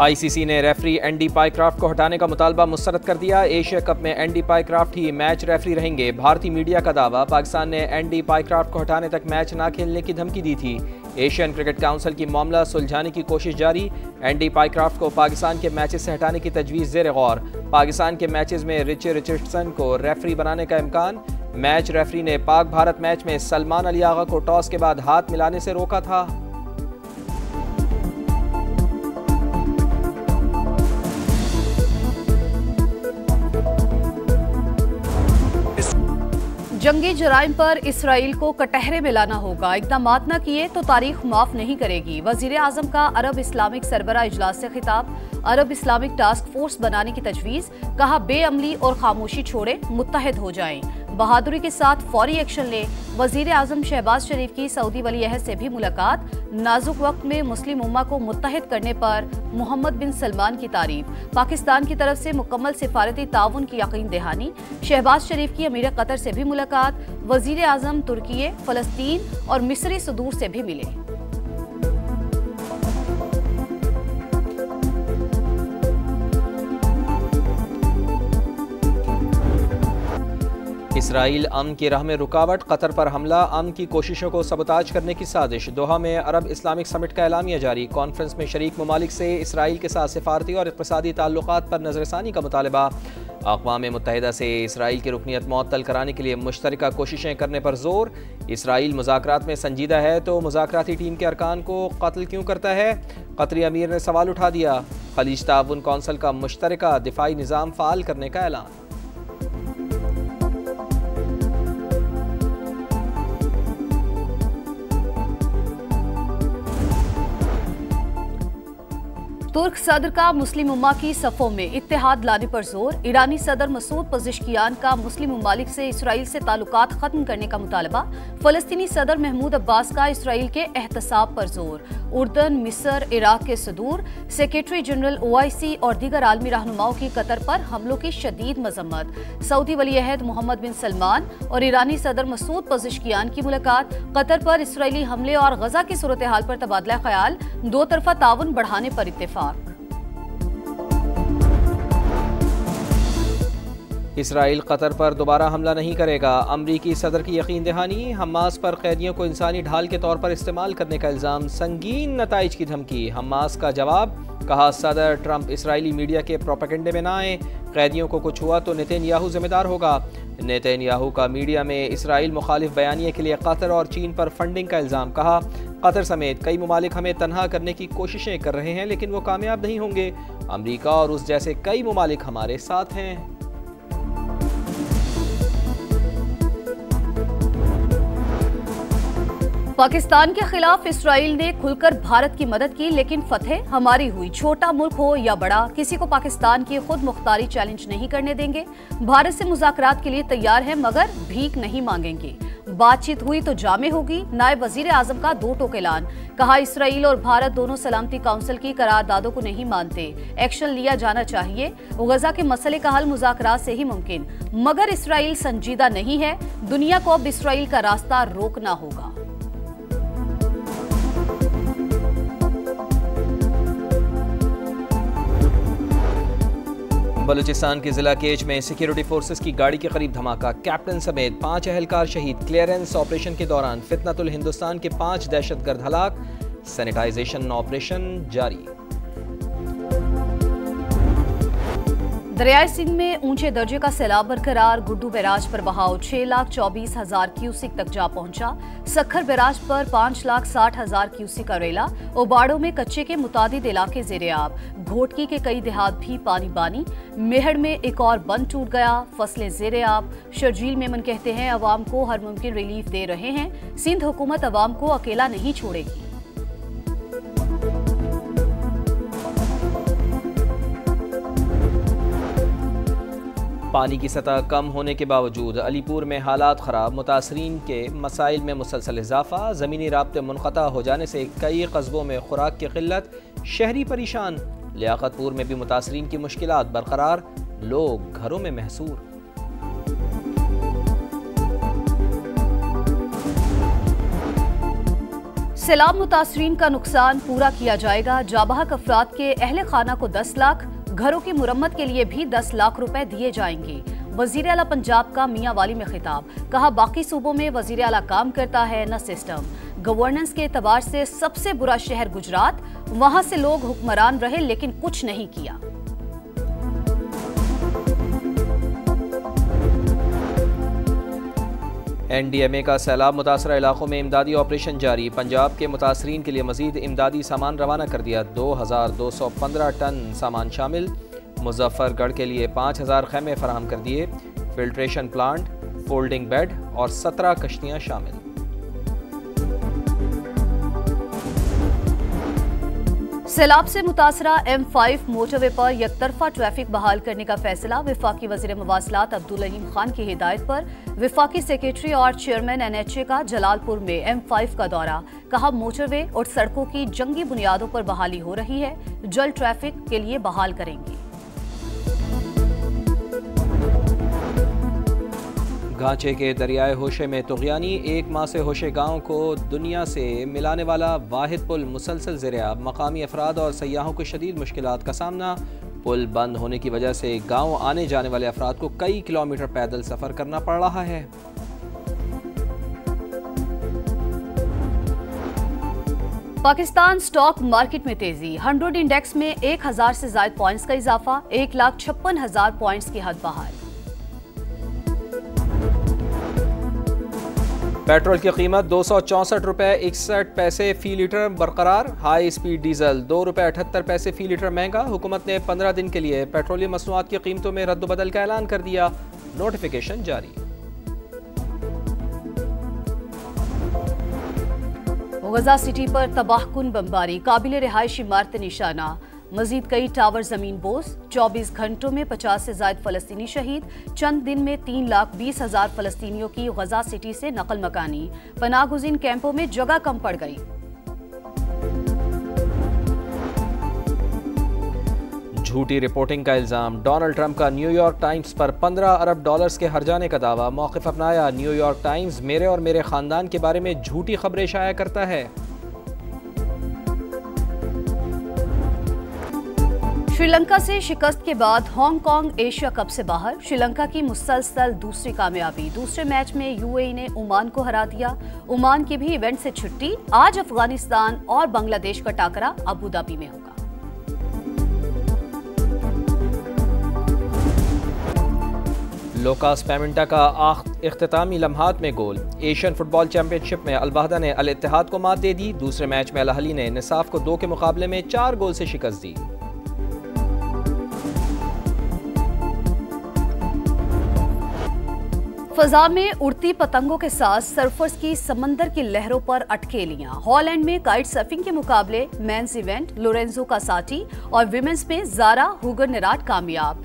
ICC ने referee Andy Pycroft को हटाने का मुतालबा मुस्तरद कर दिया। एशिया कप में एंडी पाइक्राफ्ट ही मैच रेफरी रहेंगे। भारतीय मीडिया का दावा, पाकिस्तान ने एंडी पाइक्राफ्ट को हटाने तक मैच ना खेलने की धमकी दी थी। एशियन क्रिकेट काउंसिल की मामला सुलझाने की कोशिश जारी। एंडी पाइक्राफ्ट को पाकिस्तान के मैचेस से हटाने की तजवीज़ ज़ेर गौर। पाकिस्तान के मैचेस में रिची रिचर्डसन को रेफरी बनाने का इम्कान। मैच रेफरी ने पाक भारत मैच में सलमान अली आगा को टॉस के बाद हाथ मिलाने से रोका था। जंगी जराइम पर इसराइल को कटहरे में लाना होगा। इक़दामात न किए तो तारीख माफ नहीं करेगी। वज़ीर आज़म का अरब इस्लामिक सरबरा इजलास से खिताब। अरब इस्लामिक टास्क फोर्स बनाने की तजवीज़। कहा, बेअमली और खामोशी छोड़े, मुत्तहिद हो जाएं। बहादुरी के साथ फौरी एक्शन ले। वज़ीर आज़म शहबाज शरीफ की सऊदी वली अहद से भी मुलाकात। नाजुक वक्त में मुस्लिम उम्मा को मुत्तहिद करने पर मोहम्मद बिन सलमान की तारीफ। पाकिस्तान की तरफ से मुकम्मल सिफारती ताउन की यकीन दहानी। शहबाज शरीफ की अमीर कतर से भी मुलाकात। वज़ीर आज़म तुर्की, फ़लस्तीन और मिस्री सदूर से भी मिले। इसराइल अमन की राह में रुकावट, कतर पर हमला, अमन की कोशिशों को सबताज करने की साजिश। दोहा में अरब इस्लामिक समिट का एलामिया जारी। कॉन्फ्रेंस में शरीक ममालिक से इसराइल के साथ सिफारती और इक़्तिसादी ताल्लुकात पर नज़रसानी का मुतालबा। अक़वाम मुत्तहिदा से इसराइल की रुकनीत मुअत्तल कराने के लिए मुश्तरका कोशिशें करने पर जोर। इसराइल मुज़ाकरात में संजीदा है तो मुज़ाकराती टीम के अरकान को कत्ल क्यों करता है? कतरी अमीर ने सवाल उठा दिया। खलीज ताउन कौंसिल का मुश्तरका दिफाई निज़ाम फ़ाल करने का ऐलान। तुर्क सदर का मुस्लिम उम्मा की सफ़ों में इत्तेहाद लाने पर जोर। ईरानी सदर मसूद पज़ेश्कियान का मुस्लिम ममालिक से इसराइल से ताल्लुकात ख़त्म करने का मुतालबा। फ़लस्तीनी सदर महमूद अब्बास का इसराइल के एहतसाब पर जोर। उर्दन, मिस्र, इराक के सदूर, सेक्रेटरी जनरल OIC और दीगर आलमी रहनुमाओं की कतर पर हमलों की शदीद मजम्मत। सऊदी वली अहद मोहम्मद बिन सलमान और ईरानी सदर मसूद पज़ेश्कियान की मुलाकात। कतर पर इसराइली हमले और गजा की सूरत हाल पर तबादला ख्याल। दो तरफा ताउन बढ़ाने पर इत्तेफाक। इसराइल कतर पर दोबारा हमला नहीं करेगा। अमरीकी सदर की यकीन दहानी। हमास पर कैदियों को इंसानी ढाल के तौर पर इस्तेमाल करने का इल्ज़ाम। संगीन नताइज की धमकी। हमास का जवाब। कहा, सदर ट्रंप इसराइली मीडिया के प्रोपेगेंडे में ना आए। कैदियों को कुछ हुआ तो नेतन्याहू जिम्मेदार होगा। नेतन्याहू का मीडिया में इसराइल मुखालिफ बयानिए के लिए कतर और चीन पर फंडिंग का इल्ज़ाम। कहा, कतर समेत कई ममालिक हमें तनहा करने की कोशिशें कर रहे हैं लेकिन वो कामयाब नहीं होंगे। अमरीका और उस जैसे कई ममालिक हमारे साथ हैं। पाकिस्तान के खिलाफ इसराइल ने खुलकर भारत की मदद की, लेकिन फतेह हमारी हुई। छोटा मुल्क हो या बड़ा, किसी को पाकिस्तान की खुद मुख्तारी चैलेंज नहीं करने देंगे। भारत से मुज़ाकरात के लिए तैयार हैं मगर भीख नहीं मांगेंगे। बातचीत हुई तो जामे होगी। नायब वजीर आजम का दो टोक ऐलान। कहा, इसराइल और भारत दोनों सलामती काउंसिल की करारदादों को नहीं मानते। एक्शन लिया जाना चाहिए। गजा के मसले का हल मुज़ाकरात से ही मुमकिन, मगर इसराइल संजीदा नहीं है। दुनिया को अब इसराइल का रास्ता रोकना होगा। बलूचिस्तान के जिला केच में सिक्योरिटी फोर्सेस की गाड़ी के करीब धमाका। कैप्टन समेत 5 एहलकार शहीद। क्लियरेंस ऑपरेशन के दौरान फितनतुल हिंदुस्तान के 5 दहशतगर्द हलाक। सैनिटाइजेशन ऑपरेशन जारी। दरियाई सिंध में ऊंचे दर्जे का सैलाब बरकरार। गुड्डू बैराज पर बहाव 6,24,000 क्यूसिक तक जा पहुंचा। सखर बैराज पर 5,60,000 क्यूसिक का रेला। ओबाड़ो में कच्चे के मुतादिद इलाके जेरे आब। घोटकी के कई देहात भी पानी बानी। मेहड़ में एक और बंद टूट गया। फसलें जेरे आब। शर्जील मेमन कहते हैं, अवाम को हर मुमकिन रिलीफ दे रहे हैं। सिंध हुकूमत अवाम को अकेला नहीं छोड़ेगी। पानी की सतह कम होने के बावजूद अलीपुर में हालात ख़राब। मुतासरीन के मसाइल में मुसलसल इजाफा। ज़मीनी राब्ते मुनक़ता हो जाने से कई कस्बों में खुराक की किल्लत। शहरी परेशान। लियाकतपुर में भी मुतासरीन की मुश्किलात बरकरार। लोग घरों में महसूर। सैलाब मुतासरीन का नुकसान पूरा किया जाएगा। जाबहक अफराद के अहले खाना को 10 लाख, घरों की मुरम्मत के लिए भी 10 लाख रुपए दिए जाएंगे। वजीर आला पंजाब का मियां वाली में खिताब, कहा बाकी सूबों में वजीर आला काम करता है न सिस्टम। गवर्नेंस के एतबार से सबसे बुरा शहर गुजरात, वहां से लोग हुक्मरान रहे लेकिन कुछ नहीं किया। NDMA का सैलाब मुतासरा इलाकों में इमदादी ऑपरेशन जारी। पंजाब के मुतासरीन के लिए मजीद इमदादी सामान रवाना कर दिया। 2215 टन सामान शामिल। मुजफ्फरगढ़ के लिए 5000 खैमे फराहम कर दिए। फिल्ट्रेशन प्लांट, फोल्डिंग बेड और 17 कश्तियाँ शामिल। सैलाब से मुतासरा M5 मोटरवे पर यकतरफा ट्रैफिक बहाल करने का फैसला। विफाकी वज़ीर मवासलात अब्दुल अलीम खान की हिदायत पर विफाकी सेक्रेटरी और चेयरमैन NHA का जलालपुर में M5 का दौरा। कहा मोटरवे और सड़कों की जंगी बुनियादों पर बहाली हो रही है, जल्द ट्रैफिक के लिए बहाल करेंगे। गांचे के दरियाए होशे में तुगयानी, एक माह से होशे गांव को दुनिया से मिलाने वाला वाहिद पुल मुसलसल ज़ेर-ए-आब। मकामी अफराद और सयाहों को शदीद मुश्किलात का सामना। पुल बंद होने की वजह से गांव आने जाने वाले अफराद को कई किलोमीटर पैदल सफ़र करना पड़ रहा है। पाकिस्तान स्टॉक मार्केट में तेजी। 100 इंडेक्स में 1000 से ज्यादा पॉइंट्स का इजाफा, 1,56,000 पॉइंट्स की हद बहाल। पेट्रोल की कीमत 264 रुपये 61 पैसे फी लीटर बरकरार। हाई स्पीड डीजल 2 रुपये 78 पैसे फी लीटर महंगा। हुकूमत ने 15 दिन के लिए पेट्रोलियम मसनूआत की कीमतों में रद्द-बदल का ऐलान कर दिया। नोटिफिकेशन जारी। गजा सिटी पर तबाहकुन बमबारी, काबिल रिहायशी इमारत निशाना। मजीद कई टावर जमीन बोझ। 24 घंटों में 50 से ज्यादा फलस्तीनी शहीद। चंद दिन में 3,20,000 फलस्तीनियों की गजा सिटी से नकल मकानी। पनाहगुज़ीन कैंपों में जगह कम पड़ गई। झूठी रिपोर्टिंग का इल्जाम। डोनाल्ड ट्रंप का न्यूयॉर्क टाइम्स पर 15 अरब डॉलर्स के हर्जाने का दावा। मौक़िफ़ अपनाया, न्यूयॉर्क टाइम्स मेरे और मेरे खानदान के बारे में झूठी खबरें शाया करता है। श्रीलंका से शिकस्त के बाद हांगकांग एशिया कप से बाहर। श्रीलंका की मुसलसल दूसरी कामयाबी। दूसरे मैच में UAE ने ओमान को हरा दिया। ओमान की भी इवेंट से छुट्टी। आज अफगानिस्तान और बांग्लादेश का टाकरा अबू धाबी में होगा। लोकास पेमेंटा का इख्तितामी लम्हात में गोल। एशियन फुटबॉल चैंपियनशिप में अल-बहदा ने अल-इत्तेहाद को मात दे दी। दूसरे मैच में अल-अहली ने निसाफ को 2 के मुकाबले में 4 गोल से शिकस्त दी। फजा में उड़ती पतंगों के साथ सर्फर्स की समंदर की लहरों पर अटकेलियां। हॉलैंड में काइट सर्फिंग के मुकाबले मेंस इवेंट लोरेंजो कासाटी और विमेंस में जारा हुगर नेराट कामयाब।